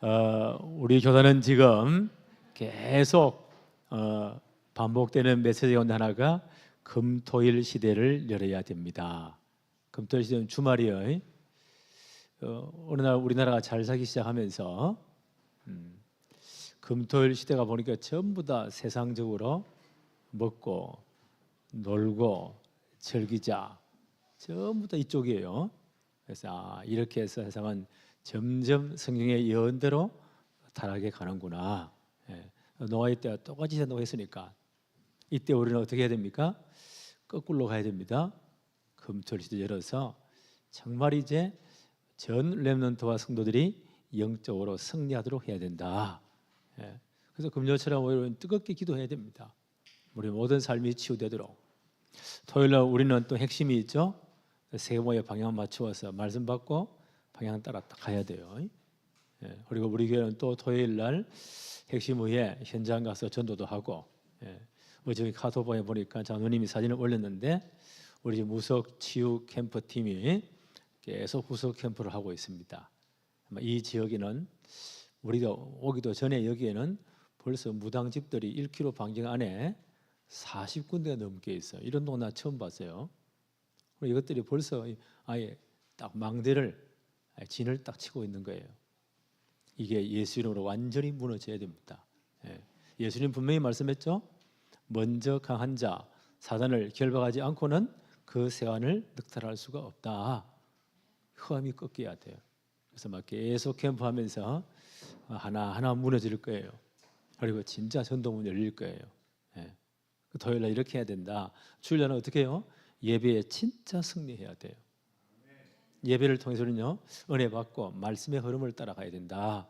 우리 교단은 지금 계속 반복되는 메시지 가운데 하나가 금토일 시대를 열어야 됩니다. 금토일 시대는 주말이에요. 어느 날 우리나라가 잘 살기 시작하면서 금토일 시대가 보니까 전부 다 세상적으로 먹고 놀고 즐기자, 전부 다 이쪽이에요. 그래서 이렇게 해서 세상은 점점 성경의 예언대로 타락해 가는구나. 노아의 때와 똑같이 된다고 했으니까 이때 우리는 어떻게 해야 됩니까? 거꾸로 가야 됩니다. 금토일 시대 열어서 정말 이제 전 렘넌트와 성도들이 영적으로 승리하도록 해야 된다. 그래서 금요일처럼 우리는 뜨겁게 기도해야 됩니다. 우리 모든 삶이 치유되도록. 토요일날 우리는 또 핵심이 있죠. 세모의 방향 맞추어서 말씀 받고 방향 따라 가야 돼요. 그리고 우리 교회는 또 토요일날 핵심 후에 현장 가서 전도도 하고. 어제 카톡방에 보니까 장로님이 사진을 올렸는데 우리 무속 치유 캠프 팀이 계속 후속 캠프를 하고 있습니다. 이 지역에는 우리가 오기도 전에 여기에는 벌써 무당집들이 1km 반경 안에 40군데가 넘게 있어요. 이런 동네 나 처음 봤어요. 이것들이 벌써 아예 딱 망대를 진을 딱 치고 있는 거예요. 이게 예수 이름으로 완전히 무너져야 됩니다. 예수님 분명히 말씀했죠. 먼저 강한 자 사단을 결박하지 않고는 그 세관을 늑탈할 수가 없다. 흠이 꺾여야 돼요. 그래서 막 계속 캠프하면서 하나하나 무너질 거예요. 그리고 진짜 전도문 열릴 거예요. 토요일날 이렇게 해야 된다. 주일날은 어떻게 해요? 예배에 진짜 승리해야 돼요. 예배를 통해서는요 은혜 받고 말씀의 흐름을 따라가야 된다.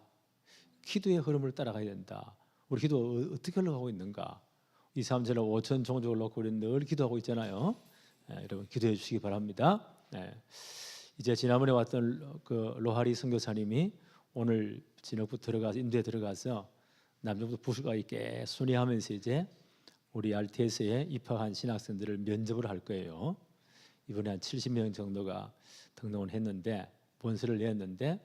기도의 흐름을 따라가야 된다. 우리 기도 어떻게 흘러가고 있는가? 2, 3절에 5천 종족을 놓고 우리는 늘 기도하고 있잖아요. 여러분 기도해 주시기 바랍니다. 이제 지난번에 왔던 그 로하리 선교사님이 오늘 진흙부 들어가서 인도에 들어가서 남정부 부수가 있게 순회하면서 이제 우리 RTS에 입학한 신학생들을 면접을 할 거예요. 이번에 한 70명 정도가 등록을 했는데 본서를 냈는데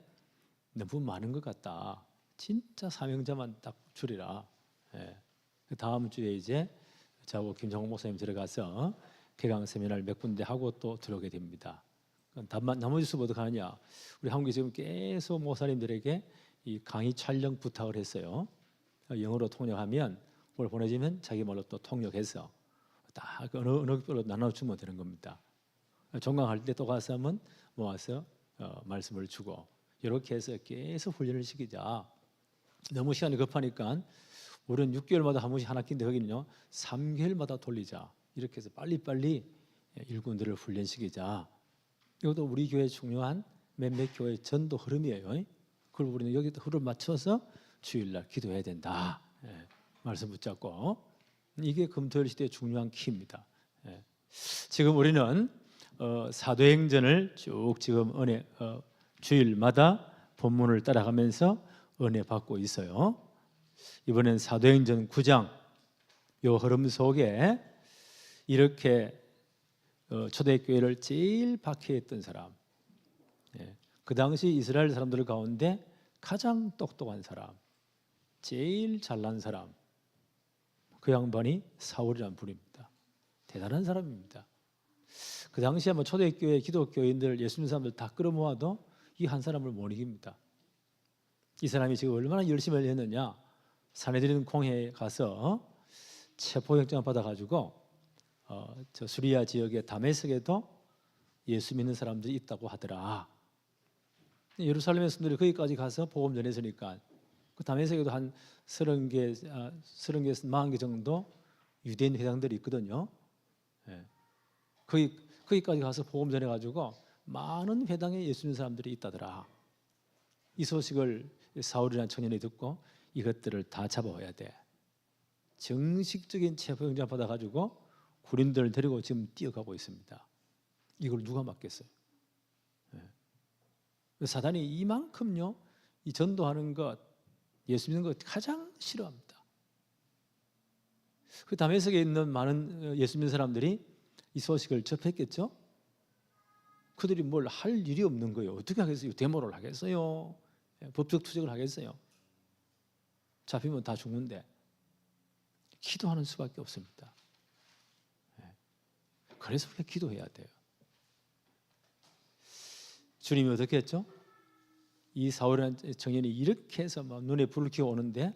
너무 많은 것 같다. 진짜 사명자만 딱 줄이라. 다음 주에 이제 저하고 김정호 목사님 들어가서 개강 세미나를 몇 군데 하고 또 들어오게 됩니다. 나머지 수보도 가느냐? 우리 한국에 지금 계속 목사님들에게 이 강의 촬영 부탁을 했어요. 영어로 통역하면 그걸 보내주면 자기 말로 또 통역해서 딱 언어별로 나눠주면 되는 겁니다. 종강할 때 또 가서 하면 모아서 말씀을 주고 이렇게 해서 계속 훈련을 시키자. 너무 시간이 급하니까 우리는 6개월마다 한 번씩 하나 끼는데 거기는요 3개월마다 돌리자. 이렇게 해서 빨리빨리 일꾼들을 훈련시키자. 이것도 우리 교회에 중요한 몇몇 교회의 전도 흐름이에요. 그걸 우리는 여기다 흐름 맞춰서 주일날 기도해야 된다. 말씀 붙잡고 이게 금토일 시대의 중요한 키입니다. 지금 우리는 사도행전을 쭉 지금 주일마다 본문을 따라가면서 은혜 받고 있어요. 이번엔 사도행전 9장 이 흐름 속에 이렇게 초대교회를 제일 박해했던 사람, 그 당시 이스라엘 사람들 가운데 가장 똑똑한 사람, 제일 잘난 사람, 그 양반이 사울이라는 분입니다. 대단한 사람입니다. 그 당시에 초대교회 기독교인들 예수 믿는 사람들 다 끌어모아도 이 한 사람을 못 이깁니다. 이 사람이 지금 얼마나 열심히 했느냐. 사내들인 공회에 가서 체포영장 받아가지고 저 수리아 지역의 다메섹에도 예수 믿는 사람들이 있다고 하더라. 예루살렘의 성도들이 거기까지 가서 복음 전했으니까 그 다메섹에도 한 30개, 40개 정도 유대인 회당들이 있거든요. 거기까지 가서 복음 전해가지고 많은 회당에 예수 믿는 사람들이 있다더라. 이 소식을 사울이라는 청년이 듣고 이것들을 다 잡아와야 돼. 정식적인 체포영장 받아가지고 군인들을 데리고 지금 뛰어가고 있습니다. 이걸 누가 막겠어요? 사단이 이만큼요 이 전도하는 것, 예수 믿는 것 가장 싫어합니다. 그 다메섹에 있는 많은 예수 믿는 사람들이 이 소식을 접했겠죠. 그들이 뭘 할 일이 없는 거예요. 어떻게 하겠어요? 데모를 하겠어요? 법적 투쟁을 하겠어요? 잡히면 다 죽는데. 기도하는 수밖에 없습니다. 그래서 우리가 기도해야 돼요. 주님이 어떻게 했죠? 이 사울이라는 청년이 이렇게 해서 막 눈에 불을 켜고 오는데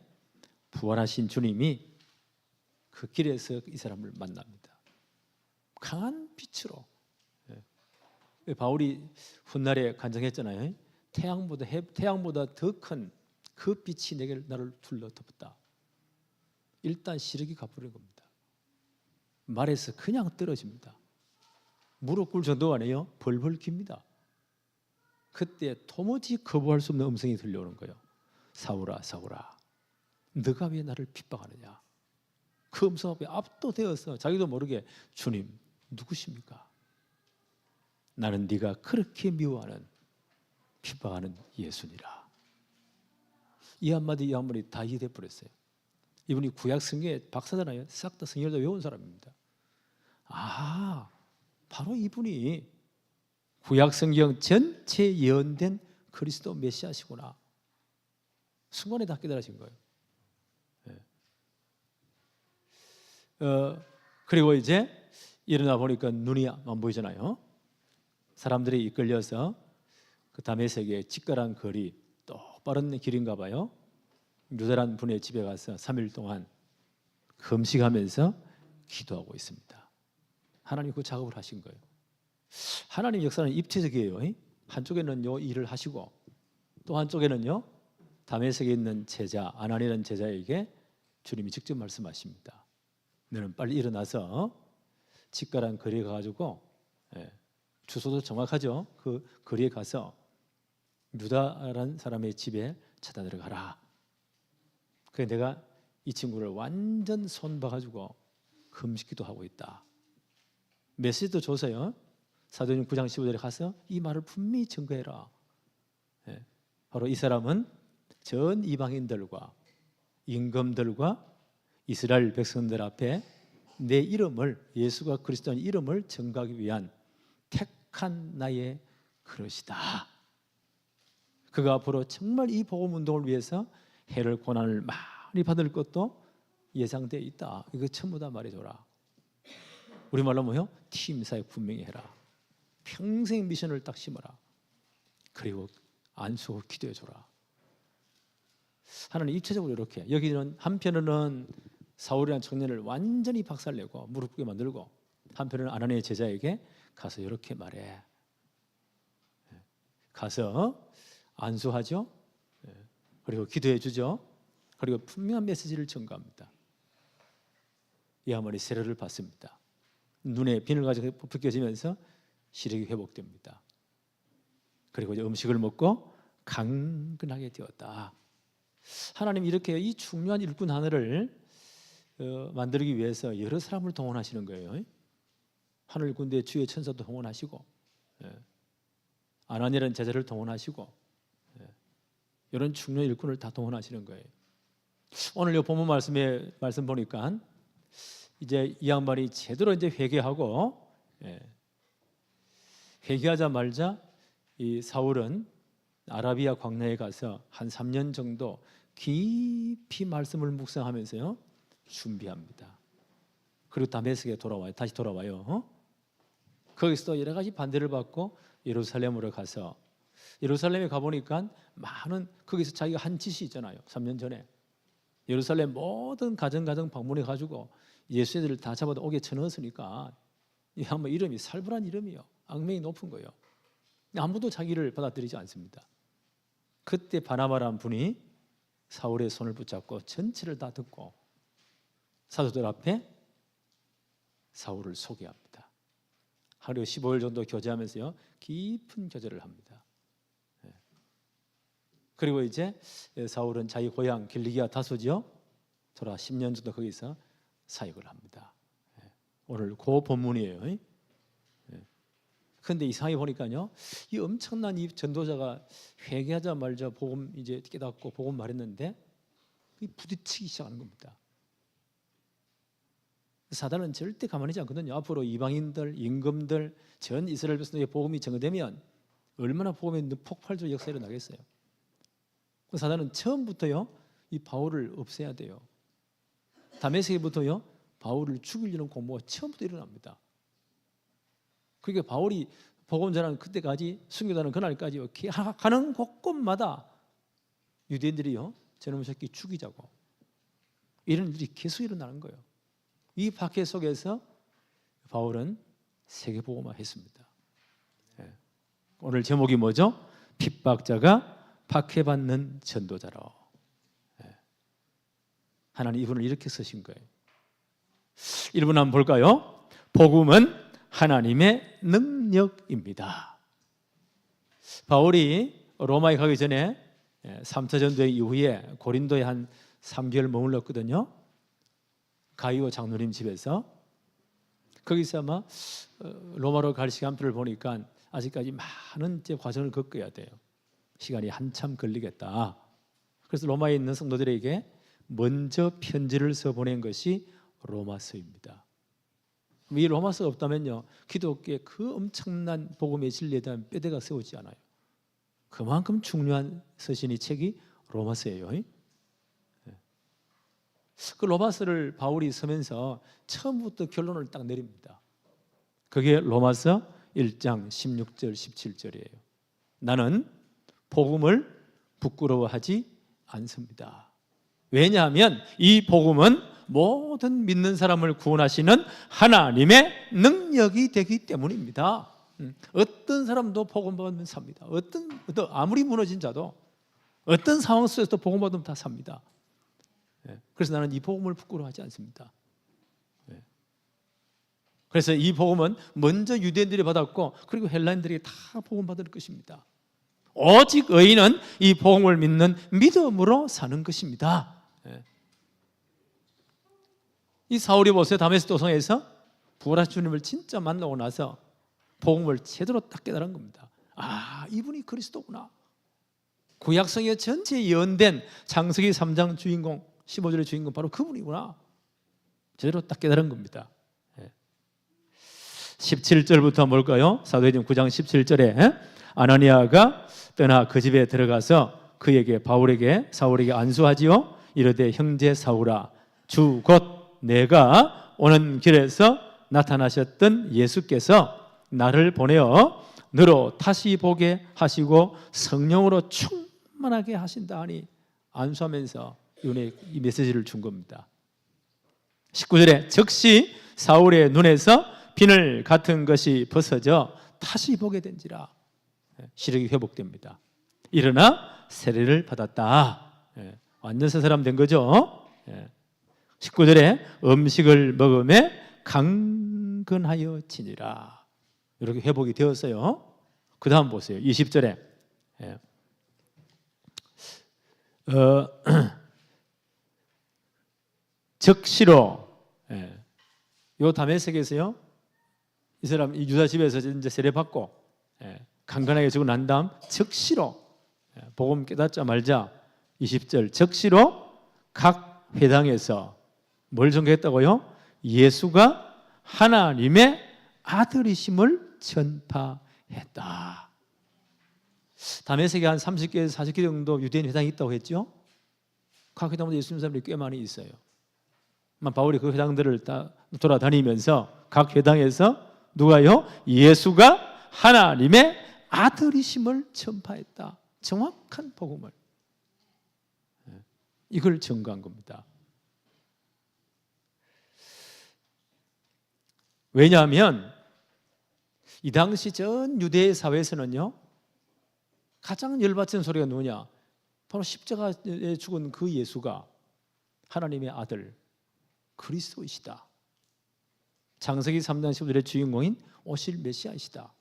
부활하신 주님이 그 길에서 이 사람을 만납니다. 강한 빛으로. 바울이 훗날에 간증했잖아요. 태양보다 더 큰 그 빛이 나를 둘러덮었다. 일단 시력이 가버린 겁니다. 말에서 그냥 떨어집니다. 무릎 꿇을 정도가 아니에요. 벌벌 깁니다. 그때 도무지 거부할 수 없는 음성이 들려오는 거예요. 사울아, 사울아, 너가 왜 나를 핍박하느냐? 그 음성 앞에 압도되어서 자기도 모르게 주님, 누구십니까? 나는 네가 그렇게 미워하는 핍박하는 예수니라. 이 한마디 다 이해돼 버렸어요. 이분이 구약 성경의 박사잖아요. 싹 다 성경을 다 외운 사람입니다. 아, 바로 이분이 구약 성경 전체 예언된 그리스도 메시아시구나. 순간에 다 깨달으신 거예요. 그리고 이제 일어나 보니까 눈이 안 보이잖아요. 사람들이 이끌려서 그 다메섹의 직결한 거리, 똑바른 길인가 봐요. 유다란 분의 집에 가서 3일 동안 금식하면서 기도하고 있습니다. 하나님 그 작업을 하신 거예요. 하나님 역사는 입체적이에요. 한쪽에는요 일을 하시고 또 한쪽에는요 다메섹에 있는 제자 아나니라는 제자에게 주님이 직접 말씀하십니다. 너는 빨리 일어나서 직가란 거리에 가가지고 주소도 정확하죠. 그 거리에 가서 유다라는 사람의 집에 찾아 들어가라. 그래 내가 이 친구를 완전 손봐가지고 금식기도 하고 있다. 메시지도 줘서요. 사도행전 9장 15절에 가서 이 말을 분명히 증거해라. 바로 이 사람은 전 이방인들과 임금들과 이스라엘 백성들 앞에 내 이름을 예수가 그리스도의 이름을 증거하기 위한 택한 나의 그릇이다. 그가 앞으로 정말 이 복음 운동을 위해서 해를 고난을 많이 받을 것도 예상되어 있다. 이거 전부 다 말해줘라. 우리말로 뭐요? 팀 사역 분명히 해라. 평생 미션을 딱 심어라. 그리고 안수하고 기도해줘라. 하나님 입체적으로 이렇게 여기는 한편으로는 사울이라는 청년을 완전히 박살내고 무릎 꿇게 만들고 한편으로는 아나니의 제자에게 가서 이렇게 말해. 가서 안수하죠. 그리고 기도해 주죠. 그리고 분명한 메시지를 전가합니다. 이 아머니 세례를 받습니다. 눈에 비늘 가지고 벗겨지면서 시력이 회복됩니다. 그리고 이제 음식을 먹고 강건하게 되었다. 하나님 이렇게 이 중요한 일꾼 하나를 만들기 위해서 여러 사람을 동원하시는 거예요. 하늘 군대 주의 천사도 동원하시고 아나니라는 제자를 동원하시고 이런 중요한 일꾼을 다 동원하시는 거예요. 오늘 이 본문 말씀 보니까 이제 이 양반이 제대로 이제 회개하고 회개하자마자 이 사울은 아라비아 광야에 가서 한 3년 정도 깊이 말씀을 묵상하면서요 준비합니다. 그리고 다메섹에 다시 돌아와요. 거기서 여러 가지 반대를 받고 예루살렘으로 가서 예루살렘에 가보니까 많은 거기서 자기가 한 짓이 있잖아요. 3년 전에 예루살렘 모든 가정 방문해가지고 예수애들을 다 잡아다 옥에 쳐넣었으니까 이 한번 이름이 살벌한 이름이요. 악명이 높은 거예요. 아무도 자기를 받아들이지 않습니다. 그때 바나바라는 분이 사울의 손을 붙잡고 전체를 다 듣고 사도들 앞에 사울을 소개합니다. 하루 15일 정도 교제하면서요 깊은 교제를 합니다. 그리고 이제 사울은 자기 고향 길리기아 다소지요 돌아 10년 정도 거기서 사역을 합니다. 오늘 그 본문이에요. 그런데 이상하게 보니까요, 이 엄청난 이 전도자가 회개하자 말자 복음 이제 깨닫고 복음 말했는데 부딪히기 시작하는 겁니다. 사단은 절대 가만히 있지 않거든요. 앞으로 이방인들, 임금들, 전 이스라엘 백성에게 복음이 전개되면 얼마나 복음의 폭발적 역사가 일어나겠어요. 사단은 처음부터요 이 바울을 없애야 돼요. 다메섹에부터요 바울을 죽이려는 공모가 처음부터 일어납니다. 그러니까 바울이 복음 전하는 그때까지, 순교하는 그날까지 가는 곳곳마다 유대인들이요 저놈의 새끼 죽이자고 이런 일이 계속 일어나는 거예요. 이 박해 속에서 바울은 세계복음화 했습니다. 오늘 제목이 뭐죠? 핍박자가 박해받는 전도자로. 하나님 이분을 이렇게 쓰신 거예요. 1분 한번 볼까요? 복음은 하나님의 능력입니다. 바울이 로마에 가기 전에 3차 전도 이후에 고린도에 한 3개월 머물렀거든요. 가이오 장로님 집에서. 거기서 아마 로마로 갈 시간표를 보니까 아직까지 많은 과정을 겪어야 돼요. 시간이 한참 걸리겠다. 그래서 로마에 있는 성도들에게 먼저 편지를 써보낸 것이 로마서입니다. 이 로마서가 없다면요 기독교의 그 엄청난 복음의 진리에 대한 뼈대가 세우지 않아요. 그만큼 중요한 서신이 책이 로마서예요. 그 로마서를 바울이 쓰면서 처음부터 결론을 딱 내립니다. 그게 로마서 1장 16절 17절이에요. 나는 복음을 부끄러워하지 않습니다. 왜냐하면 이 복음은 모든 믿는 사람을 구원하시는 하나님의 능력이 되기 때문입니다. 어떤 사람도 복음 받으면 삽니다. 어떤 아무리 무너진 자도 어떤 상황 속에서도 복음 받으면 다 삽니다. 그래서 나는 이 복음을 부끄러워하지 않습니다. 그래서 이 복음은 먼저 유대인들이 받았고 그리고 헬라인들이 다 복음 받을 것입니다. 오직 의인은 이 복음을 믿는 믿음으로 사는 것입니다. 이 사울이 보세요. 다메섹 도성에서 부활하신 주님을 진짜 만나고 나서 복음을 제대로 딱 깨달은 겁니다. 아, 이분이 그리스도구나. 구약성의 전체에 예언된 창세기 3장 주인공 15절의 주인공 바로 그분이구나. 제대로 딱 깨달은 겁니다. 17절부터 볼까요? 사도행전 9장 17절에 아나니아가 떠나 그 집에 들어가서 그에게 사울에게 안수하지요. 이르되 형제 사울아 주 곧 내가 오는 길에서 나타나셨던 예수께서 나를 보내어 너로 다시 보게 하시고 성령으로 충만하게 하신다 하니 안수하면서 이 메시지를 준 겁니다. 19절에 즉시 사울의 눈에서 비늘 같은 것이 벗어져 다시 보게 된지라. 시력이 회복됩니다. 일어나 세례를 받았다. 완전 새 사람 된 거죠. 19절에 음식을 먹음에 강건하여 지니라. 이렇게 회복이 되었어요. 그 다음 보세요. 20절에 즉시로 요 다메섹에서요 이 사람 이 유다 집에서 이제 세례 받고 강건하게 주고 난 다음 즉시로 복음 깨닫자마자 20절 즉시로 각 회당에서 뭘 전개했다고요? 예수가 하나님의 아들이심을 전파했다. 다메섹에 한 30개, 40개 정도 유대인 회당이 있다고 했죠. 각 회당마다 예수 믿는 사람들이 꽤 많이 있어요. 바울이 그 회당들을 다 돌아다니면서 각 회당에서 누가요? 예수가 하나님의 아들이심을 전파했다. 정확한 복음을. 이걸 증거한 겁니다. 왜냐하면 이 당시 전 유대 사회에서는요 가장 열받치는 소리가 누구냐? 바로 십자가에 죽은 그 예수가 하나님의 아들 그리스도이시다. 창세기 3장 15절의 주인공인 오실 메시아이시다.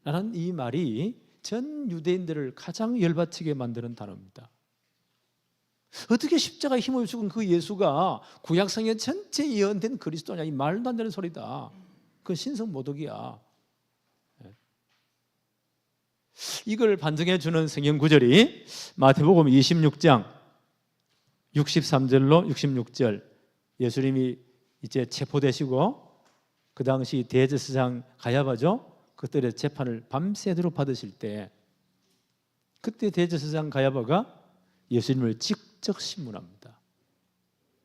라는 이 말이 전 유대인들을 가장 열받치게 만드는 단어입니다. 어떻게 십자가에 힘을 죽은 그 예수가 구약성경 전체 예언된 그리스도냐? 이 말도 안 되는 소리다. 그건 신성모독이야. 이걸 반증해 주는 성경 구절이 마태복음 26장 63절로 66절. 예수님이 이제 체포되시고 그 당시 대제사장 가야바죠. 그들의 재판을 밤새도록 받으실 때 그때 대제사장 가야바가 예수님을 직접 신문합니다.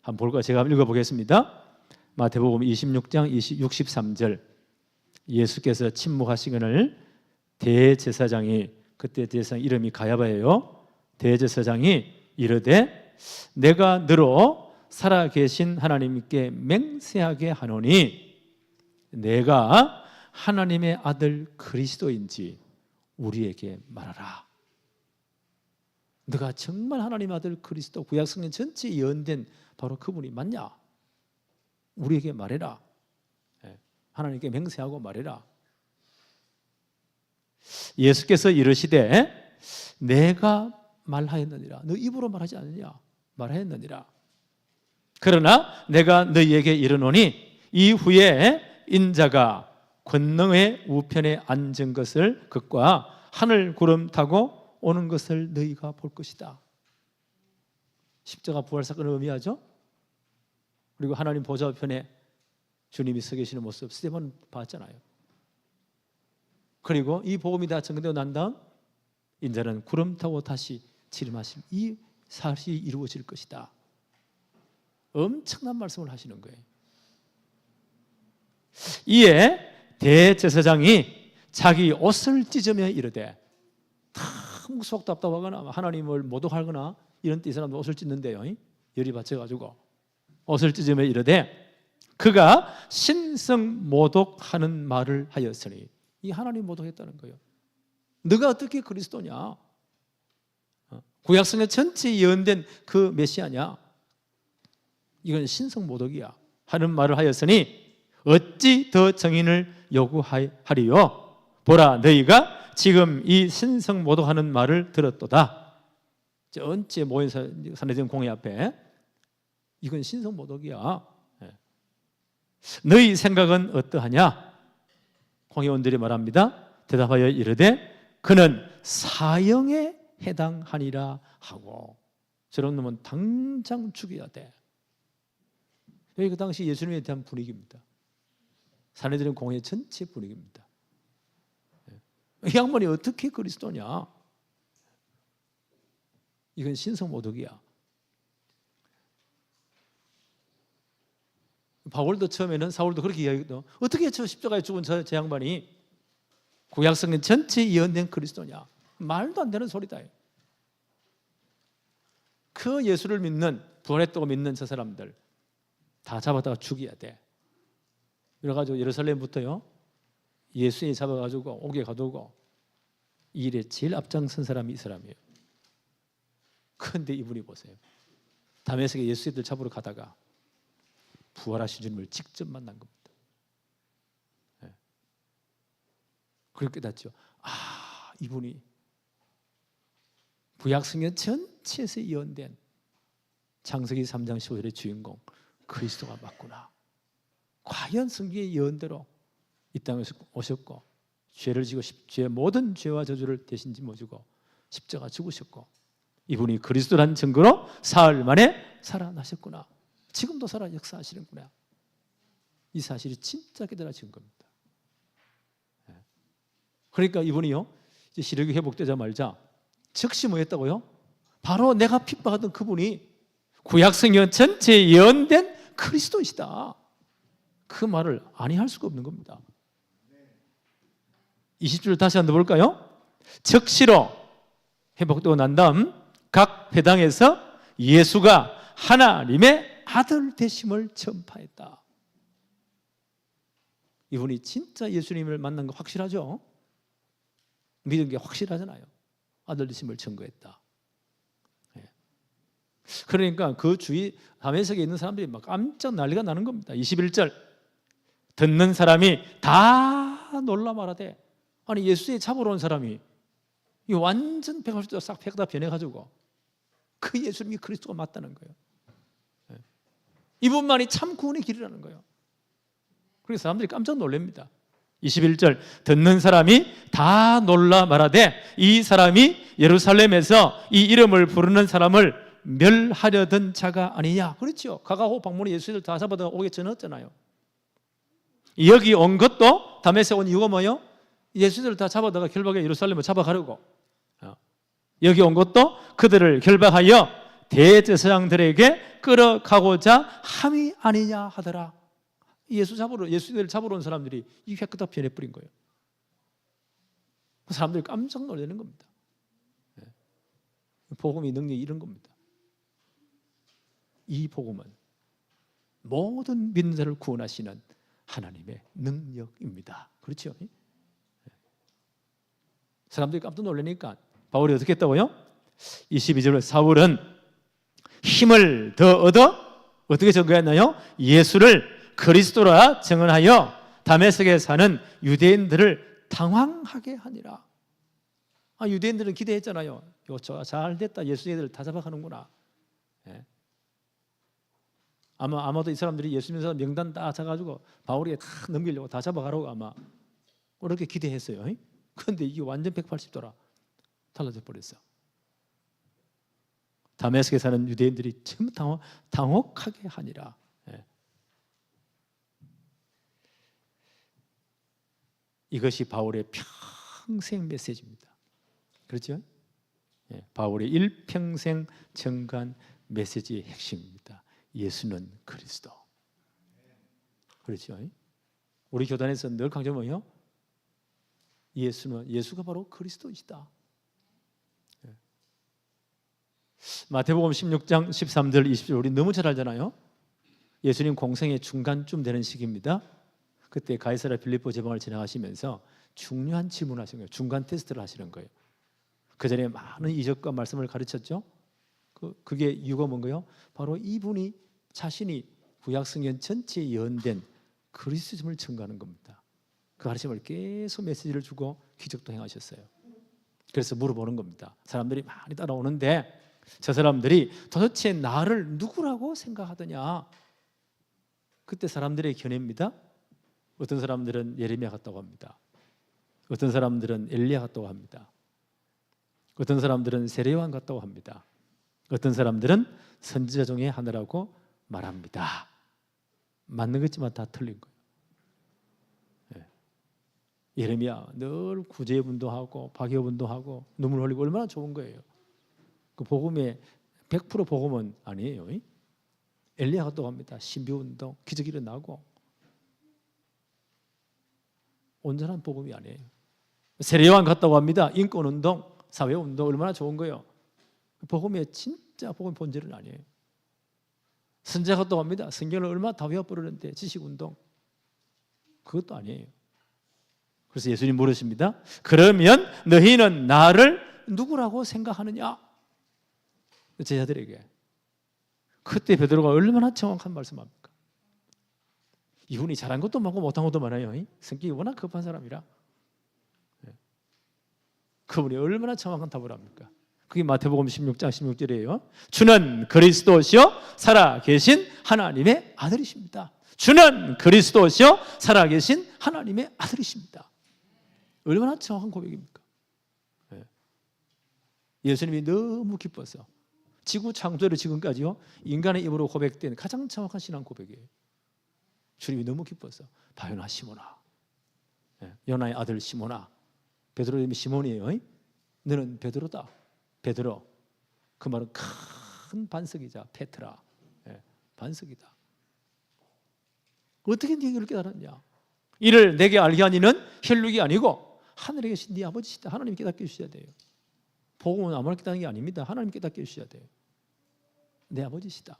한번 볼까요? 제가 한번 읽어보겠습니다. 마태복음 26장 63절. 예수께서 침묵하시거늘 대제사장이, 그때 대제사장 이름이 가야바예요. 대제사장이 이르되 내가 너로 살아계신 하나님께 맹세하게 하노니 내가 하나님의 아들 그리스도인지 우리에게 말하라. 너가 정말 하나님의 아들 그리스도, 구약성경 전체에 예언된 바로 그분이 맞냐? 우리에게 말해라. 하나님께 맹세하고 말해라. 예수께서 이르시되 내가 말하였느니라. 너 입으로 말하지 않느냐? 말하였느니라. 그러나 내가 너희에게 이르노니 이후에 인자가 권능의 우편에 앉은 것을 그과 하늘 구름 타고 오는 것을 너희가 볼 것이다. 십자가 부활 사건을 의미하죠. 그리고 하나님 보좌 우편에 주님이 서 계시는 모습 스데반 봤잖아요. 그리고 이 복음이 다 전개되고 난 다음 인자는 구름 타고 다시 지름하심, 이 사실이 이루어질 것이다. 엄청난 말씀을 하시는 거예요. 이에 대제사장이 자기 옷을 찢으며 이르되, 너무 속 답답하거나 하나님을 모독하거나 이런 때 이 사람도 옷을 찢는데요, 열이 받쳐가지고 옷을 찢으며 이르되 그가 신성 모독하는 말을 하였으니, 이 하나님 모독했다는 거예요. 너가 어떻게 그리스도냐? 구약성경 전체에 예언된 그 메시아냐? 이건 신성 모독이야 하는 말을 하였으니 어찌 더 증인을 요구하리요? 보라, 너희가 지금 이 신성 모독하는 말을 들었도다. 전체 모인 산해전 공회 앞에 이건 신성 모독이야. 너희 생각은 어떠하냐? 공회원들이 말합니다. 대답하여 이르되 그는 사형에 해당하니라 하고, 저런 놈은 당장 죽여야 돼. 여기 그 당시 예수님에 대한 분위기입니다. 산헤드린 공회 전체 분위기입니다. 이 양반이 어떻게 그리스도냐? 이건 신성모독이야. 바울도 처음에는, 사울도 그렇게 이야기했거든. 어떻게 저 십자가에 죽은 저 양반이 구약성경 전체에 예언된 그리스도냐? 말도 안 되는 소리다. 그 예수를 믿는, 부활했다고 믿는 저 사람들 다 잡아다가 죽여야 돼. 그래가지고 예루살렘부터요, 예수님 잡아가지고 옥에 가두고 이 일에 제일 앞장선 사람이 이 사람이에요. 그런데 이분이 보세요. 다메섹에 예수님들 잡으러 가다가 부활하신 주님을 직접 만난 겁니다. 그렇게 깨닫죠. 아, 이분이 구약성경 전체에서 예언된 창세기 3장 15절의 주인공 그리스도가 맞구나. 과연 성경의 예언대로 이 땅에서 오셨고 죄를 지고 죄의 모든 죄와 저주를 대신 짊어지고 십자가 죽으셨고 이분이 그리스도란 증거로 사흘 만에 살아나셨구나. 지금도 살아 역사하시는구나. 이 사실이 진짜 깨달아진 겁니다. 그러니까 이분이요, 이제 시력이 회복되자 말자 즉시 뭐 했다고요? 바로 내가 핍박하던 그분이 구약성경 전체에 예언된 그리스도이시다. 그 말을 아니할 수가 없는 겁니다. 20절 다시 한번 볼까요? 즉시로 회복되고 난 다음 각 회당에서 예수가 하나님의 아들 되심을 전파했다. 이분이 진짜 예수님을 만난 거 확실하죠? 믿은 게 확실하잖아요. 아들 되심을 증거했다. 그러니까 그 주위 다메섹에 있는 사람들이 막 깜짝 난리가 나는 겁니다. 21절 듣는 사람이 다 놀라 말하되, 아니 예수에 잡으러 온 사람이 이 완전 180도 싹 다 변해가지고 그 예수님이 그리스도가 맞다는 거예요. 이분만이 참 구원의 길이라는 거예요. 그래서 사람들이 깜짝 놀랍니다. 21절 듣는 사람이 다 놀라 말하되 이 사람이 예루살렘에서 이 이름을 부르는 사람을 멸하려던 자가 아니냐. 그렇죠. 가가호 방문에 예수를 다 잡아다 오게 전했잖아요. 여기 온 것도, 다메섹 온 이유가 뭐예요? 예수들을 다 잡아다가 결국에 예루살렘을 잡아가려고 여기 온 것도 그들을 결박하여 대제사장들에게 끌어가고자 함이 아니냐 하더라. 예수를 잡으러 온 사람들이 이 깨끗하게 변해버린 거예요. 사람들이 깜짝 놀라는 겁니다. 복음의 능력이 이런 겁니다. 이 복음은 모든 믿는 자를 구원하시는 하나님의 능력입니다. 그렇죠? 사람들이 깜짝 놀라니까 바울이 어떻게 했다고요? 22절에 사울은 힘을 더 얻어 어떻게 증거했나요? 예수를 그리스도라 증언하여 다메섹에 사는 유대인들을 당황하게 하니라. 유대인들은 기대했잖아요. 이거 잘 됐다. 예수님들 다 잡아가는구나. 아마도 이 사람들이 예수 믿는 사람 명단 다 잡아가지고 바울에게 다 넘기려고 다 잡아가라고 아마 그렇게 기대했어요. 그런데 이게 완전 180도라 달라져 버렸어. 다메섹에 사는 유대인들이 참 당혹하게 하니라. 이것이 바울의 평생 메시지입니다. 그렇죠? 바울의 일평생 전간 메시지의 핵심입니다. 예수는 그리스도. 그렇죠? 우리 교단에서 늘 강조하면요, 예수가 바로 그리스도이시다. 마태복음 16장 13절 20절 우리 너무 잘 알잖아요. 예수님 공생의 중간쯤 되는 시기입니다. 그때 가이사랴 빌립보 제방을 지나가시면서 중요한 질문을 하신 거예요. 중간 테스트를 하시는 거예요. 그 전에 많은 이적과 말씀을 가르쳤죠. 그게 이유가 뭔가요? 바로 이분이 자신이 구약성경 전체에 예언된 그리스도임을 증거하는 겁니다. 그 가르침을 계속 메시지를 주고 기적도 행하셨어요. 그래서 물어보는 겁니다. 사람들이 많이 따라오는데 저 사람들이 도대체 나를 누구라고 생각하더냐? 그때 사람들의 견해입니다. 어떤 사람들은 예레미야 같다고 합니다. 어떤 사람들은 엘리야 같다고 합니다. 어떤 사람들은 세례요한 같다고 합니다. 어떤 사람들은 선지자 중에 하나라고 말합니다. 맞는 거지만 다 틀린 거예요. 예레미야 늘 구제분도 박해분도 하고 눈물 흘리고 얼마나 좋은 거예요. 그 복음의 100% 복음은 아니에요. 엘리야 같다고 합니다. 신비운동, 기적이 일어나고 온전한 복음이 아니에요. 세례요한 같다고 합니다. 인권운동, 사회운동 얼마나 좋은 거예요. 복음의 진짜 복음의 본질은 아니에요. 선지자 같다고 합니다. 성경을 얼마나 다 외워버리는데 지식운동 그것도 아니에요. 그래서 예수님 물으십니다. 그러면 너희는 나를 누구라고 생각하느냐? 제자들에게. 그때 베드로가 얼마나 정확한 말씀합니까? 이분이 잘한 것도 많고 못한 것도 많아요. 성격이 워낙 급한 사람이라 그분이 얼마나 정확한 답을 합니까? 그게 마태복음 16장 16절이에요. 주는 그리스도시요 살아계신 하나님의 아들이십니다. 주는 그리스도시요 살아계신 하나님의 아들이십니다. 얼마나 정확한 고백입니까? 예수님이 너무 기뻤어. 지구 창조를 지금까지요 인간의 입으로 고백된 가장 정확한 신앙 고백이에요. 주님이 너무 기뻤어. 바요나 시몬아, 요나의 아들 시몬아, 베드로 이름이 시몬이에요. 너는 베드로다. 베드로. 그 말은 큰 반석이자 페트라. 반석이다. 어떻게 네가 이렇게 알았냐? 이를 내게 알게 하니는 혈육이 아니고 하늘에 계신 네 아버지시다. 하나님 깨닫게 해주셔야 돼요. 복음은 아무나 깨닫는 게 아닙니다. 하나님 깨닫게 해주셔야 돼요. 내 아버지시다.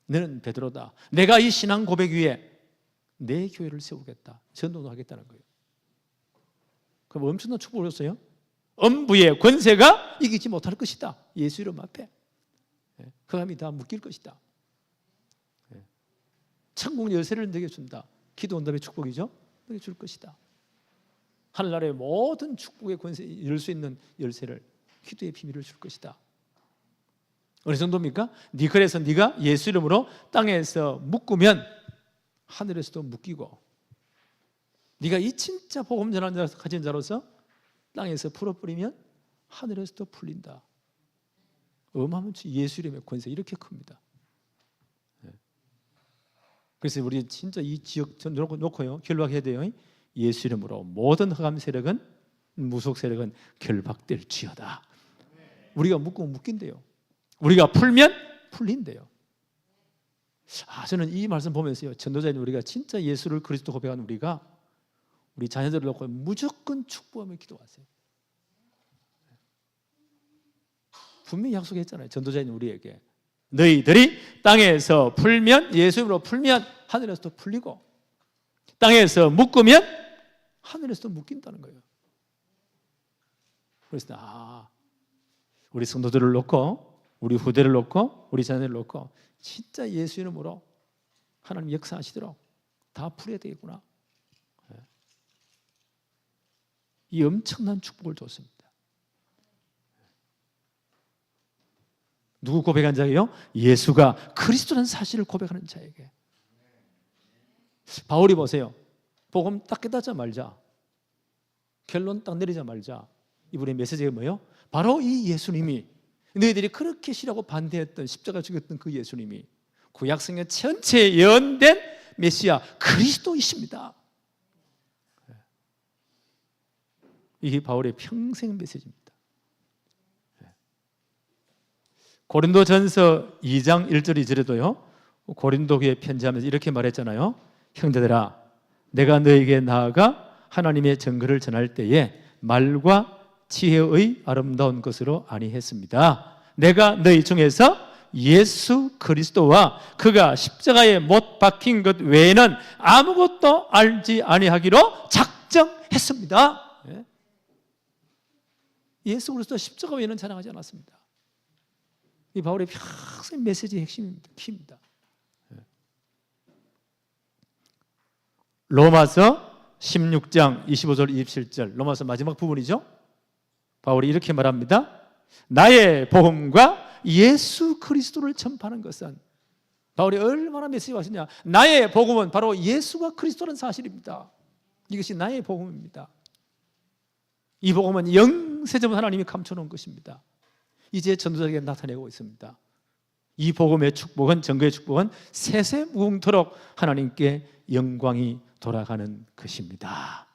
너는 베드로다. 내가 이 신앙 고백 위에 내 교회를 세우겠다. 전도도 하겠다는 거예요. 그럼 엄청난 축복을 줬어요. 엄부의 권세가 이기지 못할 것이다. 예수 이름 앞에 흑암이 다 묶일 것이다. 천국 열쇠를 너에게 준다. 기도 응답의 축복이죠. 너에게 줄 것이다. 하늘나라의 모든 축복의 권세 열 수 있는 열쇠를 기도의 비밀을 줄 것이다. 어느 정도입니까? 그래서 네가 예수 이름으로 땅에서 묶으면 하늘에서도 묶이고, 네가 이 진짜 복음 전하는 자 가진 자로서 땅에서 풀어버리면 하늘에서도 풀린다. 어마어마한 예수 이름의 권세 이렇게 큽니다. 그래서 우리 진짜 이 지역 놓고요 결박해야 돼요. 예수 이름으로 모든 흑암 세력은 무속 세력은 결박될지어다. 우리가 묶으면 묶인대요. 우리가 풀면 풀린대요. 저는 이 말씀 보면서요, 전도자인 우리가 진짜 예수를 그리스도 고백한 우리가 우리 자녀들을 놓고 무조건 축복하며 기도하세요. 분명히 약속했잖아요. 전도자인 우리에게 너희들이 땅에서 풀면, 예수 이름으로 풀면 하늘에서도 풀리고, 땅에서 묶으면 하늘에서도 묶인다는 거예요. 그래서 우리 성도들을 놓고, 우리 후대를 놓고, 우리 자녀를 놓고 진짜 예수 이름으로 하나님 역사하시도록 다 풀어야 되겠구나. 이 엄청난 축복을 줬습니다. 누구 고백한 자예요? 예수가 그리스도라는 사실을 고백하는 자에게. 바울이 보세요. 복음 딱 깨닫자 말자, 결론 딱 내리자 말자, 이분의 메시지가 뭐예요? 바로 이 예수님이, 너희들이 그렇게 싫어하고 반대했던, 십자가 죽였던 그 예수님이 구약성경 전체에 예언된 메시아 그리스도이십니다. 이게 바울의 평생 메시지입니다. 고린도전서 2장 1절 2절에도요, 고린도 교회에 편지하면서 이렇게 말했잖아요. 형제들아, 내가 너에게 나아가 하나님의 증거를 전할 때에 말과 지혜의 아름다운 것으로 아니했습니다. 내가 너희 중에서 예수 그리스도와 그가 십자가에 못 박힌 것 외에는 아무것도 알지 아니하기로 작정했습니다. 예수 그리스도 십자가 외에는 자랑하지 않았습니다. 이 바울의 평생 메시지의 핵심입니다. 키입니다. 로마서 16장 25절 27절, 로마서 마지막 부분이죠. 바울이 이렇게 말합니다. 나의 복음과 예수 그리스도를 전파하는 것은, 바울이 얼마나 메시지가 하시냐, 나의 복음은 바로 예수가 그리스도라는 사실입니다. 이것이 나의 복음입니다. 이 복음은 영세전부터 하나님이 감춰놓은 것입니다. 이제 전도자에게 나타내고 있습니다. 이 복음의 축복은, 전거의 축복은 세세무궁토록 하나님께 영광이 돌아가는 것입니다.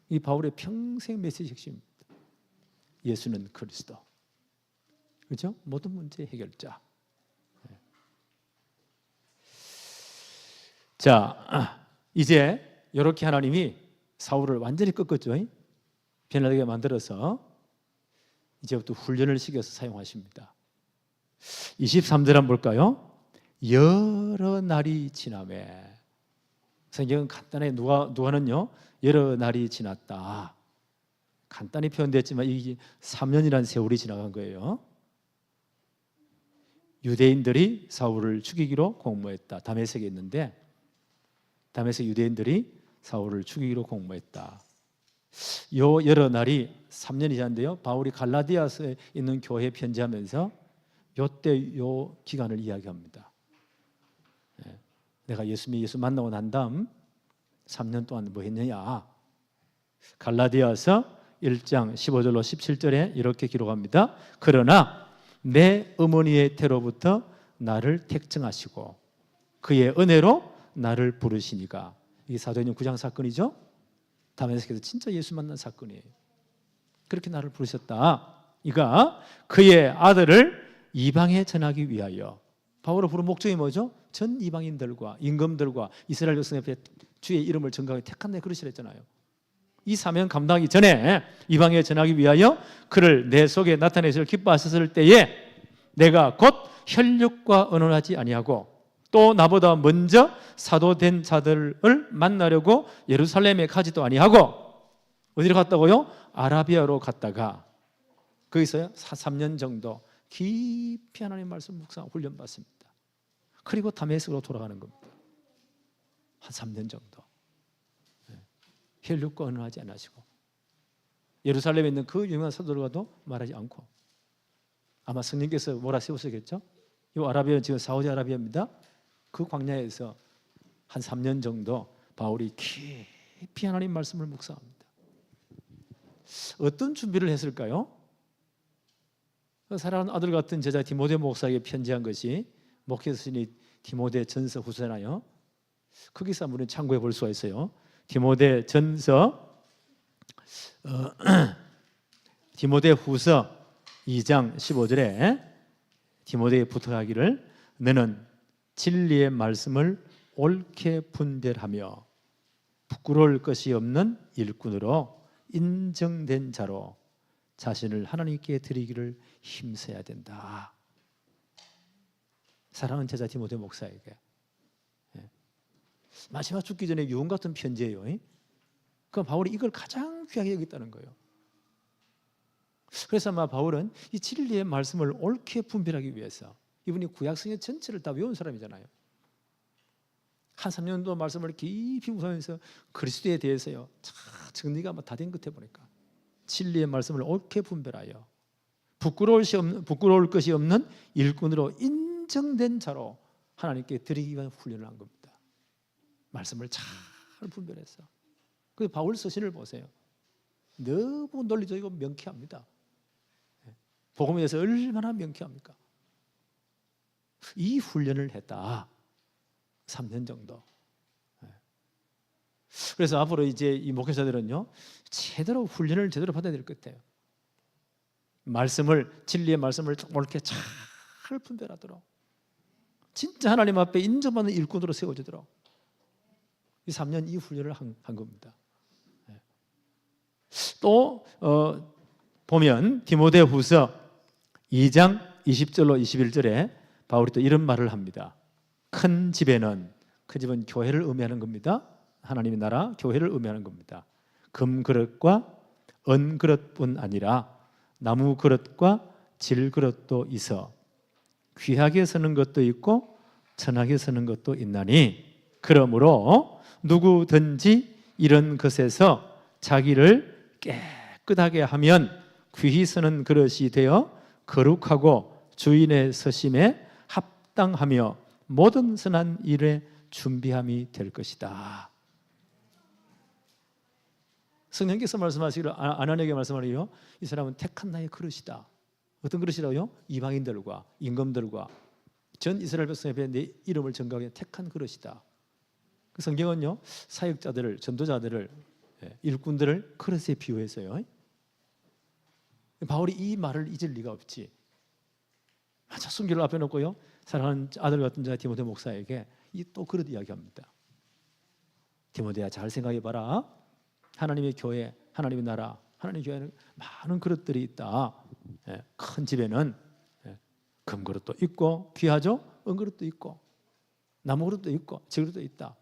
이 바울의 평생 메시지 핵심입니다. 예수는 그리스도, 그렇죠? 모든 문제 해결자. 자, 이제 이렇게 하나님이 사울을 완전히 꺾었죠. 변하게 만들어서 이제부터 훈련을 시켜서 사용하십니다. 23절 한번 볼까요? 여러 날이 지나매. 성경은 간단하게 누가는요, 여러 날이 지났다, 간단히 표현됐지만 이게 3년이라는 세월이 지나간 거예요. 유대인들이 사울을 죽이기로 공모했다. 다메섹에 있는데, 다메섹 유대인들이 사울을 죽이기로 공모했다. 요 여러 날이 3년이 지났는데요, 바울이 갈라디아서에 있는 교회에 편지하면서 요때 요 기간을 이야기합니다. 내가 예수 만나고 난 다음 3년 동안 뭐 했느냐. 갈라디아서 1장 15절로 17절에 이렇게 기록합니다. 그러나 내 어머니의 태로부터 나를 택정하시고 그의 은혜로 나를 부르시니가. 이게 사도행전 9장 사건이죠. 다메섹에서 진짜 예수 만난 사건이에요. 그렇게 나를 부르셨다. 이가 그의 아들을 이방에 전하기 위하여. 바울을 부른 목적이 뭐죠? 전 이방인들과 임금들과 이스라엘 백성 앞에 주의 이름을 전가하게 택한 내 그러시랬잖아요. 이 사명 감당하기 전에 이방에 전하기 위하여 그를 내 속에 나타내실 기뻐하셨을 때에 내가 곧 혈육과 언언하지 아니하고 또 나보다 먼저 사도된 자들을 만나려고 예루살렘에 가지도 아니하고 어디로 갔다고요? 아라비아로 갔다가 거기서 3년 정도 깊이 하나님 말씀 묵상 훈련받습니다. 그리고 다메섹으로 돌아가는 겁니다. 한 3년 정도. 혈육과 언어하지 않으시고 예루살렘에 있는 그 유명한 사도들과도 말하지 않고, 아마 성령께서 몰아세우시겠죠. 이 아라비아는 지금 사우디아라비아입니다. 그 광야에서 한 3년 정도 바울이 깊이 하나님 말씀을 묵상합니다. 어떤 준비를 했을까요? 사랑하는 아들 같은 제자 디모데 목사에게 편지한 것이 목회서신이 디모데 전서 후서잖아요. 거기서 한번 참고해 볼 수가 있어요. 디모데 전서 디모데 후서 2장 15절에 디모데에 부탁하기를 너는 진리의 말씀을 옳게 분별하며 부끄러울 것이 없는 일꾼으로 인정된 자로 자신을 하나님께 드리기를 힘써야 된다. 사랑하는 제자 디모데 목사에게 마지막 죽기 전에 유언 같은 편지예요. 그 바울이 이걸 가장 귀하게 여겼다는 거예요. 그래서 아마 바울은 이 진리의 말씀을 옳게 분별하기 위해서, 이분이 구약성경 전체를 다 외운 사람이잖아요. 한 3년 동안 말씀을 깊이 묵상하면서 그리스도에 대해서요 정리가 다 된 끝에 보니까 진리의 말씀을 옳게 분별하여 부끄러울 것이 없는 일꾼으로 인정된 자로 하나님께 드리기 위한 훈련을 한 겁니다. 말씀을 잘 분별해서. 그 바울 서신을 보세요. 너무 논리적이고 명쾌합니다. 복음에 대해서 얼마나 명쾌합니까? 이 훈련을 했다. 3년 정도. 그래서 앞으로 이제 이 목회자들은요 제대로 훈련을 제대로 받아야 될 것 같아요. 진리의 말씀을 옳게 잘 분별하도록, 진짜 하나님 앞에 인정받는 일꾼으로 세워지도록 이 3년 이 훈련을 한 겁니다. 또 보면 디모데후서 2장 20절로 21절에 바울이 또 이런 말을 합니다. 큰 집은 교회를 의미하는 겁니다. 하나님의 나라 교회를 의미하는 겁니다. 금그릇과 은그릇뿐 아니라 나무 그릇과 질그릇도 있어 귀하게 서는 것도 있고 천하게 서는 것도 있나니 그러므로 누구든지 이런 것에서 자기를 깨끗하게 하면 귀히 서는 그릇이 되어 거룩하고 주인의 서심에 합당하며 모든 선한 일에 준비함이 될 것이다. 성령께서 말씀하시기를 아나니에게 말씀하리요 이 사람은 택한 나의 그릇이다. 어떤 그릇이라고요? 이방인들과 임금들과 전 이스라엘 백성 앞에 내 이름을 전가하게 택한 그릇이다. 그 성경은요 사역자들을, 전도자들을, 일꾼들을 그릇에 비유해서요. 바울이 이 말을 잊을 리가 없지. 첫 순교를 앞에 놓고요 사랑하는 아들 같은 자 디모데 목사에게 이 또 그릇 이야기합니다. 디모데야 잘 생각해봐라. 하나님의 교회, 하나님의 나라, 하나님의 교회는 많은 그릇들이 있다. 큰 집에는 금그릇도 있고 귀하죠? 은그릇도 있고 나무그릇도 있고 질그릇도 있다.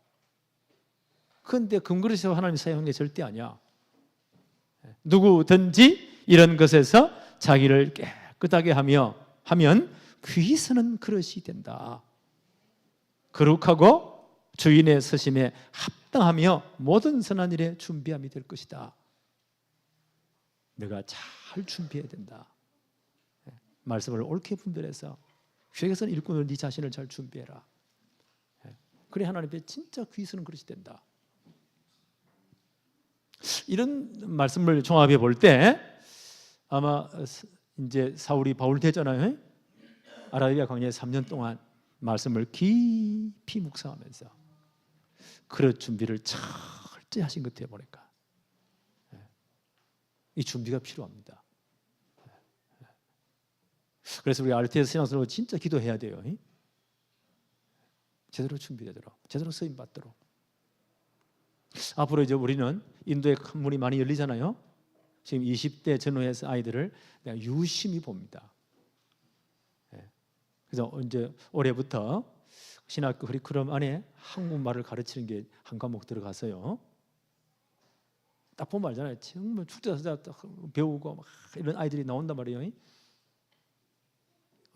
그런데 금그릇에서 하나님 사용하는 게 절대 아니야. 누구든지 이런 것에서 자기를 깨끗하게 하면 귀히 서는 그릇이 된다. 거룩하고 주인의 서심에 합당하며 모든 선한 일에 준비함이 될 것이다. 내가 잘 준비해야 된다. 말씀을 옳게 분별해서 주에게서는 일꾼으로 네 자신을 잘 준비해라. 그래 하나님 앞에 진짜 귀히 서는 그릇이 된다. 이런 말씀을 종합해 볼 때 아마 이제 사울이 바울 되잖아요. 아라비아 광야에 3년 동안 말씀을 깊이 묵상하면서 그릇 준비를 철저히 하신 것 같아요. 보니까 이 준비가 필요합니다. 그래서 우리 RTS 신앙생활로 진짜 기도해야 돼요. 제대로 준비되도록, 제대로 쓰임 받도록. 앞으로 이제 우리는 인도에 큰 문이 많이 열리잖아요. 지금 20대 전후에서 아이들을 내가 유심히 봅니다. 그래서 이제 올해부터 신학교 커리큘럼 안에 한국말을 가르치는 게 한 과목 들어가서요. 딱 보면 알잖아요. 정말 출제자 배우고 막 이런 아이들이 나온단 말이에요.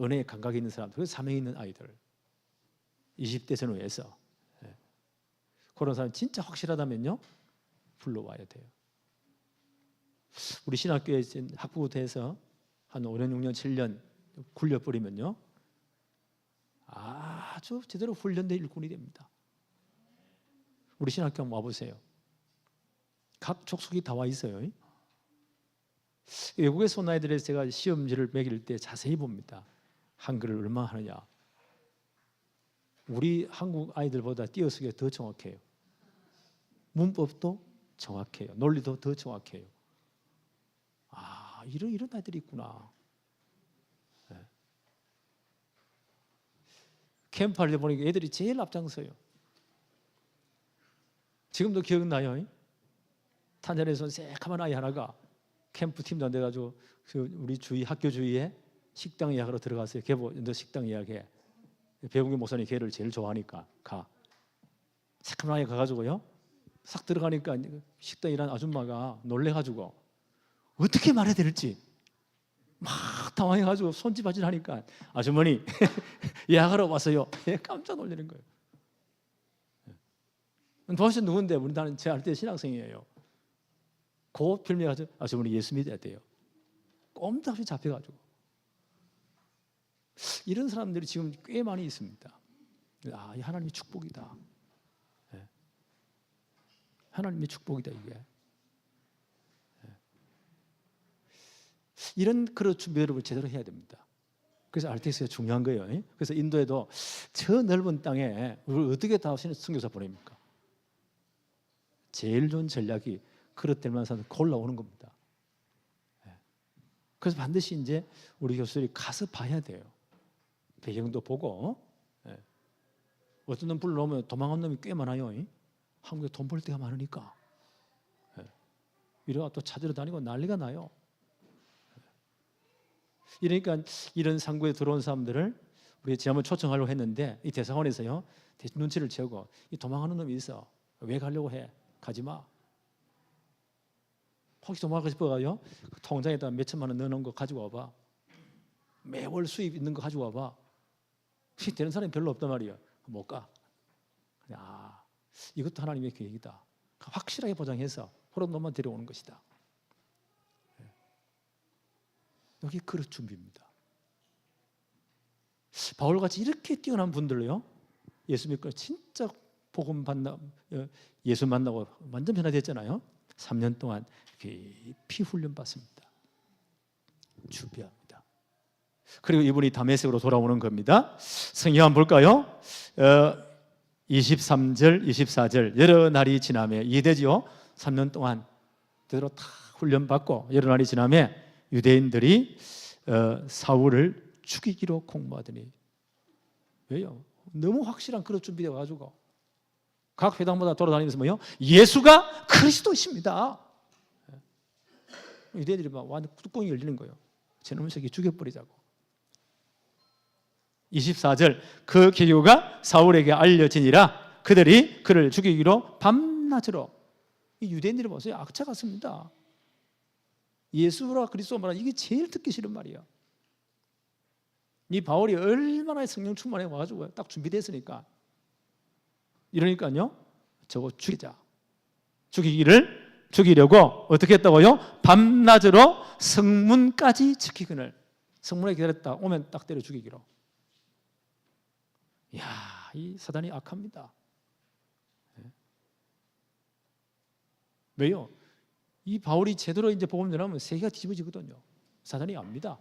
은혜에 감각이 있는 사람들, 그래서 사명이 있는 아이들, 20대 전후에서 그런 사람 진짜 확실하다면요 불러와야 돼요. 우리 신학교에 학부부터해서 한 5년, 6년, 7년 굴려버리면요 아주 제대로 훈련된 일꾼이 됩니다. 우리 신학교 한번 와보세요. 각 족속이 다 와 있어요. 외국에서 온 아이들에 제가 시험지를 매길 때 자세히 봅니다. 한글을 얼마나 하느냐. 우리 한국 아이들보다 띄어쓰기가 더 정확해요. 문법도 정확해요. 논리도 더 정확해요. 이런 아이들이 있구나. 캠프할 때 보니까 애들이 제일 앞장서요. 지금도 기억나요? 탄자니아에서 새까만 아이 하나가 캠프 팀도 안 돼가지고 우리 학교 주위에 식당 예약하러 들어갔어요. 너 식당 예약해. 배웅기 목사님 걔를 제일 좋아하니까 가. 새까만 아이 가가지고요. 싹 들어가니까 식당 일하는 아줌마가 놀래가지고 어떻게 말해야 될지 막 당황해가지고 손짓발짓 하니까 아주머니 예약하러 왔어요. 깜짝 놀라는 거예요. 도대체 누군데? 나는 제 알때 신학생이에요. 그 별명가지고 아주머니 예수 믿어야 돼요. 꼼짝없이 잡혀가지고. 이런 사람들이 지금 꽤 많이 있습니다. 이 하나님의 축복이다. 하나님의 축복이다 이게. 이런 그런 준비 여러분 제대로 해야 됩니다. 그래서 RTX가 중요한 거예요. 그래서 인도에도 저 넓은 땅에 우리를 어떻게 다 선교사 보냅니까? 제일 좋은 전략이 그릇 될 만한 사람 골라오는 겁니다. 그래서 반드시 이제 우리 교수들이 가서 봐야 돼요. 배경도 보고. 어떤 놈 불러오면 도망간 놈이 꽤 많아요. 한국에 돈 벌 데가 많으니까. 이래가 또 찾으러 다니고 난리가 나요. 이러니까 이런 상구에 들어온 사람들을 우리 지난번 초청하려고 했는데 이 대사관에서요 눈치를 채우고 이 도망가는 놈이 있어. 왜 가려고 해? 가지 마. 혹시 도망가고 싶어가요? 그 통장에다 몇 천만 원 넣어놓은 거 가지고 와봐. 매월 수입 있는 거 가지고 와봐. 되는 사람이 별로 없단 말이야. 못 가. 이것도 하나님의 계획이다. 확실하게 보장해서 호러 놈만 데려오는 것이다. 여기 그릇 준비입니다. 바울같이 이렇게 뛰어난 분들로요 예수 믿고 진짜 복음 예수 만나고 완전 변화됐잖아요. 3년 동안 깊이 훈련 받습니다. 준비합니다. 그리고 이분이 다메섹으로 돌아오는 겁니다. 성경 한번 볼까요? 23절, 24절 여러 날이 지나며 이해되지요? 3년 동안 제대로 다 훈련 받고 여러 날이 지나며 유대인들이 사울을 죽이기로 공모하더니 왜요? 너무 확실한 그릇 준비되어 가지고 각 회당마다 돌아다니면서 뭐요? 예수가 그리스도이십니다. 유대인들이 막 완전 뚜껑이 열리는 거예요. 저놈의 새끼 죽여버리자고. 24절 그 계교가 사울에게 알려지니라 그들이 그를 죽이기로 밤낮으로. 이 유대인들이 보세요. 악차 같습니다. 예수라 그리스도 말하는 이게 제일 듣기 싫은 말이야. 이 바울이 얼마나 성령 충만해 와가지고 딱 준비됐으니까 이러니까요 저거 죽이자. 죽이려고 어떻게 했다고요? 밤낮으로 성문까지 지키거늘. 성문에 기다렸다 오면 딱 때려 죽이기로. 이야, 이 사단이 악합니다. 왜요? 이 바울이 제대로 이제 복음 전하면 세계가 뒤집어지거든요. 사단이 압니다.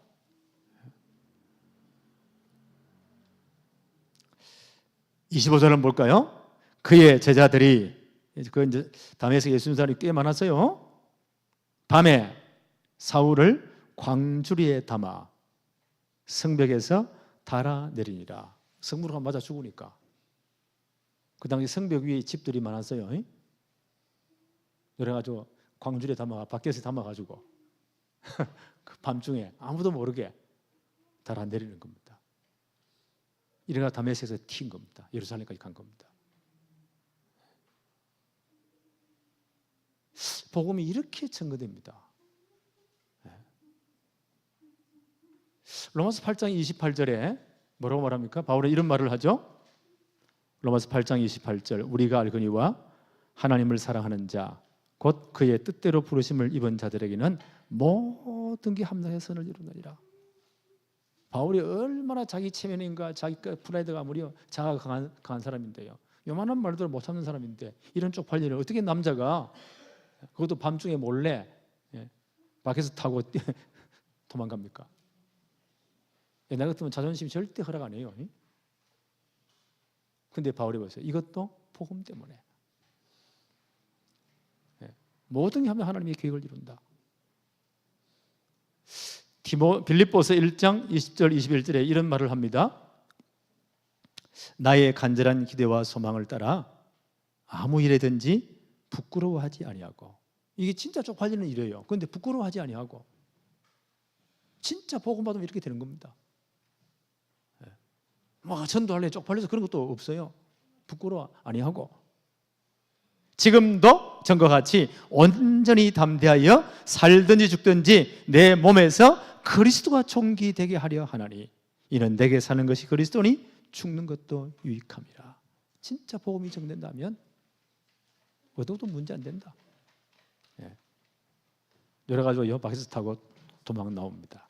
25절은 볼까요? 그의 제자들이 그 이제 다메섹에 예수 믿는 사람이 꽤 많았어요. 밤에 사울을 광주리에 담아 성벽에서 달아내리니라. 성무로가 맞아 죽으니까. 그 당시 성벽 위에 집들이 많았어요. 그래가지고 광주리에 담아 밖에서 담아가지고 그 밤중에 아무도 모르게 달아내리는 겁니다. 이래가 다메섹에서 튄 겁니다. 예루살렘까지 간 겁니다. 복음이 이렇게 증거됩니다. 로마서 8장 28절에 뭐라고 말합니까? 바울은 이런 말을 하죠. 로마서 8장 28절 우리가 알거니와 하나님을 사랑하는 자 곧 그의 뜻대로 부르심을 입은 자들에게는 모든 게 합력해서 선을 이루느니라. 바울이 얼마나 자기 체면인가 자기 프라이드가 아무리 자아가 강한 사람인데요. 요만한 말도 못 참는 사람인데 이런 쪽팔 일을 어떻게 남자가 그것도 밤중에 몰래 밖에서 타고 도망갑니까? 옛날 같으면 자존심 절대 허락 안 해요. 근데 바울이 보세요. 이것도 복음 때문에. 모든 게 하면 하나님의 계획을 이룬다. 빌립보서 1장 20절 21절에 이런 말을 합니다. 나의 간절한 기대와 소망을 따라 아무 일에든지 부끄러워하지 아니하고. 이게 진짜 쪽팔리는 일이에요. 그런데 부끄러워하지 아니하고. 진짜 복음 받으면 이렇게 되는 겁니다. 뭐 전도할래 쪽팔려서 그런 것도 없어요. 부끄러워 아니하고. 지금도 전과 같이 온전히 담대하여 살든지 죽든지 내 몸에서 그리스도가 총기되게 하려 하나니 이는 내게 사는 것이 그리스도니 죽는 것도 유익함이라. 진짜 복음이 정된다면 어디도 문제 안 된다. 여러 가지로 밖에서 타고 도망 나옵니다.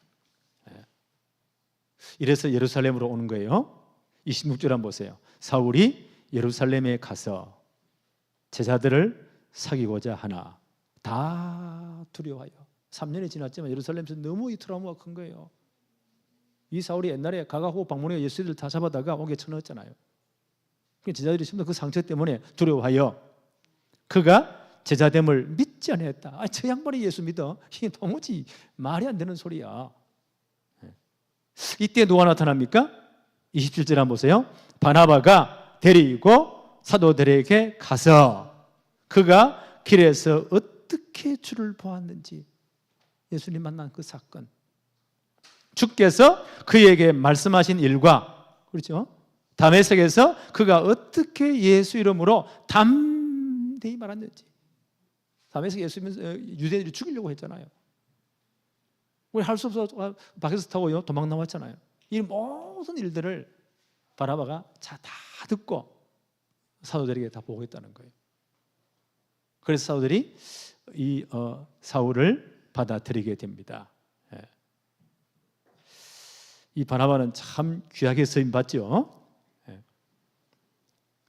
이래서 예루살렘으로 오는 거예요. 26절 한번 보세요. 사울이 예루살렘에 가서 제자들을 사귀고자 하나 다 두려워하여. 3년이 지났지만 예루살렘에서 너무 이 트라우마가 큰 거예요. 이 사울이 옛날에 가가고 방문해 예수들 다 잡아다가 옥에 쳐넣었잖아요. 제자들이 전부 그 상처 때문에 두려워하여 그가 제자됨을 믿지 않았다. 저 양반이 예수 믿어? 이게 도무지 말이 안 되는 소리야. 이때 누가 나타납니까? 27절 한번 보세요. 바나바가 데리고 사도들에게 가서 그가 길에서 어떻게 주를 보았는지, 예수님 만난 그 사건, 주께서 그에게 말씀하신 일과, 그렇죠? 다메섹에서 그가 어떻게 예수 이름으로 담대히 말했는지. 다메섹 예수 유대인들이 죽이려고 했잖아요. 우리 할 수 없어서 밖에서 타고 도망 나왔잖아요. 이 모든 일들을 바나바가 다 듣고 사도들에게 다 보고했다는 거예요. 그래서 사도들이 이 사울을 받아들이게 됩니다. 이 바나바는 참 귀하게 쓰임 받죠.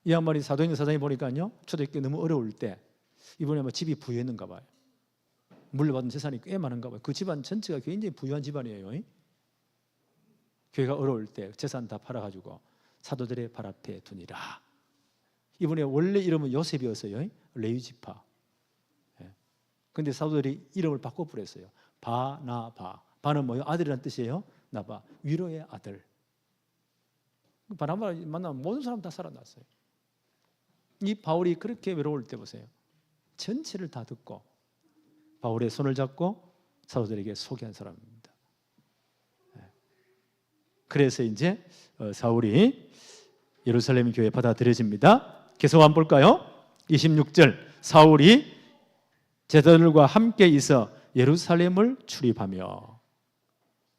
이 양반이 사도행전 사장에 보니까요, 초대교회 너무 어려울 때 이번에 아마 집이 부유했는가 봐요. 물려받은 재산이 꽤 많은가 봐요. 그 집안 전체가 굉장히 부유한 집안이에요. 교회가 어려울 때 재산 다 팔아가지고 사도들의 발 앞에 두니라. 이번에 원래 이름은 요셉이었어요. 레위지파. 그런데 사도들이 이름을 바꿔 부렸어요. 바나바. 바는 뭐예요? 아들이라는 뜻이에요. 나바. 위로의 아들. 바나바를 만나면 모든 사람 다 살아났어요. 이 바울이 그렇게 외로울 때 보세요. 전체를 다 듣고 바울의 손을 잡고 사도들에게 소개한 사람입니다. 그래서 이제 사울이 예루살렘 교회에 받아들여집니다. 계속 한번 볼까요? 26절 사울이 제자들과 함께 있어 예루살렘을 출입하며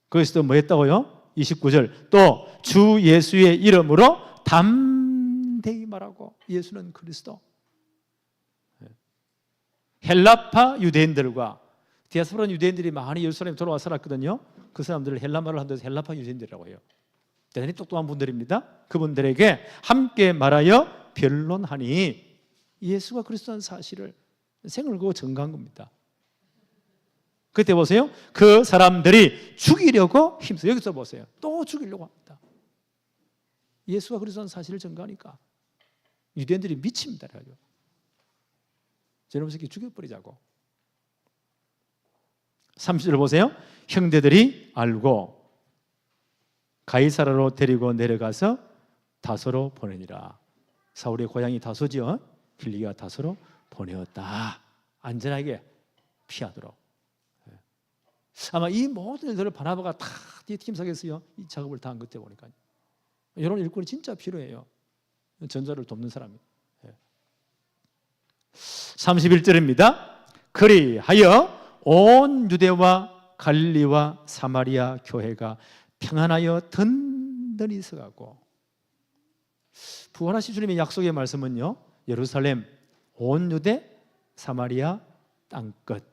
거기서도 뭐 했다고요? 29절 또 주 예수의 이름으로 담대히 말하고 예수는 그리스도. 헬라파 유대인들과 디아스포라 유대인들이 많이 예루살렘에 돌아와 살았거든요. 그 사람들을 헬라말을 한다고 해서 헬라파 유대인들이라고 해요. 대단히 똑똑한 분들입니다. 그분들에게 함께 말하여 변론하니 예수가 그리스도라는 사실을 생을 그고 증거한 겁니다. 그때 보세요. 그 사람들이 죽이려고 힘써. 여기서 보세요. 또 죽이려고 합니다. 예수가 그리스도라는 사실을 증거하니까 유대인들이 미칩니다. 저놈 새끼 죽여버리자고. 30절 보세요. 형제들이 알고 가이사라로 데리고 내려가서 다소로 보내니라. 사울의 고향이 다소지요. 빌리가 다소로 보내었다. 안전하게 피하도록. 아마 이 모든 일들을 바나바가 다 팀sak에서요 이 작업을 다 한 것 같아 보니까. 이런 일꾼이 진짜 필요해요. 전자를 돕는 사람이. 31절입니다. 그리하여 온 유대와 갈릴리와 사마리아 교회가 평안하여 든든히 서가고. 부활하신 주님의 약속의 말씀은요, 예루살렘, 온 유대, 사마리아 땅끝.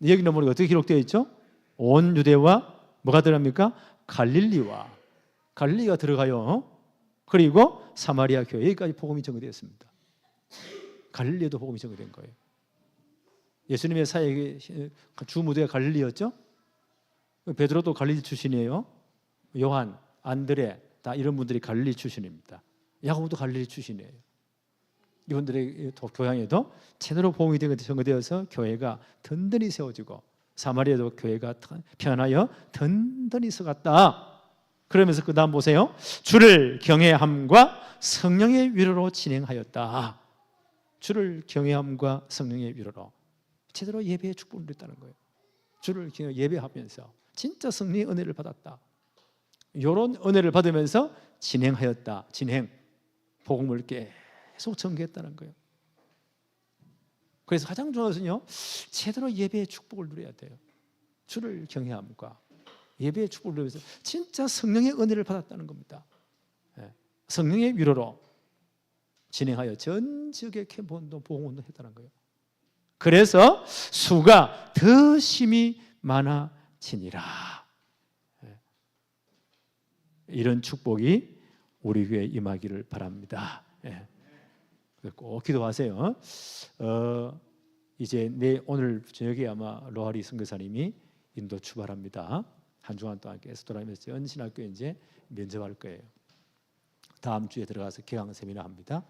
여기는 우리가 어떻게 기록되어 있죠? 온 유대와 뭐가 들어갑니까? 갈릴리가 들어가요. 그리고 사마리아 교회, 여기까지 복음이 전개되었습니다. 갈릴리에도 복음이 전개된 거예요. 예수님의 사역의 주 무대가 갈릴리였죠. 베드로도 갈릴리 출신이에요. 요한, 안드레 다 이런 분들이 갈릴리 출신입니다. 야고보도 갈릴리 출신이에요. 이분들의 교양에도 제대로 복음이 전개되어서 교회가 든든히 세워지고 사마리아도 교회가 편하여 든든히 서갔다. 그러면서 그 다음 보세요. 주를 경외함과 성령의 위로로 진행하였다. 주를 경외함과 성령의 위로로 제대로 예배의 축복을 누렸다는 거예요. 주를 예배하면서 진짜 성령의 은혜를 받았다. 이런 은혜를 받으면서 진행하였다. 진행, 복음을 계속 전개했다는 거예요. 그래서 가장 중요한 것은요, 제대로 예배의 축복을 누려야 돼요. 주를 경외함과 예배의 축복을 누리면서 진짜 성령의 은혜를 받았다는 겁니다. 성령의 위로로 진행하여 전 지역의 캠프운동, 보험운동 했다는 거예요. 그래서 수가 더 심히 많아지니라. 이런 축복이 우리 교회에 임하기를 바랍니다. 꼭 기도하세요. 이제 오늘 저녁에 아마 로하리 선교사님이 인도 출발합니다. 한 주간 동안 계속 돌아다니면서 연신학교에 이제 면접할 거예요. 다음 주에 들어가서 개강 세미나 합니다.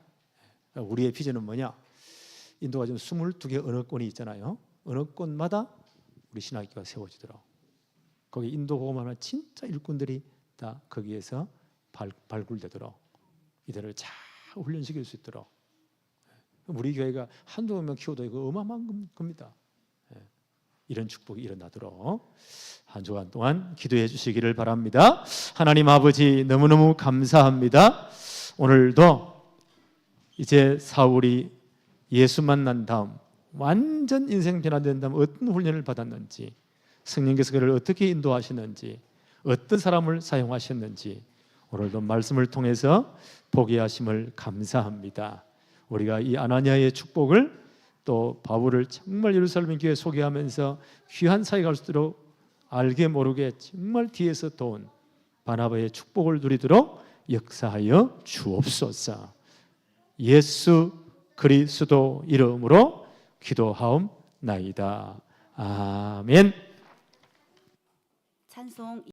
우리의 비전은 뭐냐? 인도가 지금 22개 언어권이 있잖아요. 언어권마다 우리 신학교가 세워지도록, 거기 인도 복음하는 진짜 일꾼들이 다 거기에서 발굴되도록 이들을 잘 훈련시킬 수 있도록, 우리 교회가 한두 명 키워도 이거 어마어마한 겁니다. 이런 축복이 일어나도록 한 주간 동안 기도해 주시기를 바랍니다. 하나님 아버지, 너무너무 감사합니다. 오늘도 이제 사울이 예수 만난 다음 완전 인생 변화된 다음 어떤 훈련을 받았는지, 성령께서 그를 어떻게 인도하시는지, 어떤 사람을 사용하셨는지 오늘도 말씀을 통해서 보게 하심을 감사합니다. 우리가 이 아나니아의 축복을, 또 바울을 정말 예루살렘 교회에 소개하면서 귀한 사역할 수 있도록 알게 모르게 정말 뒤에서 도운 바나바의 축복을 누리도록 역사하여 주옵소서. 예수 그리스도 이름으로 기도하옵나이다. 아멘. 찬송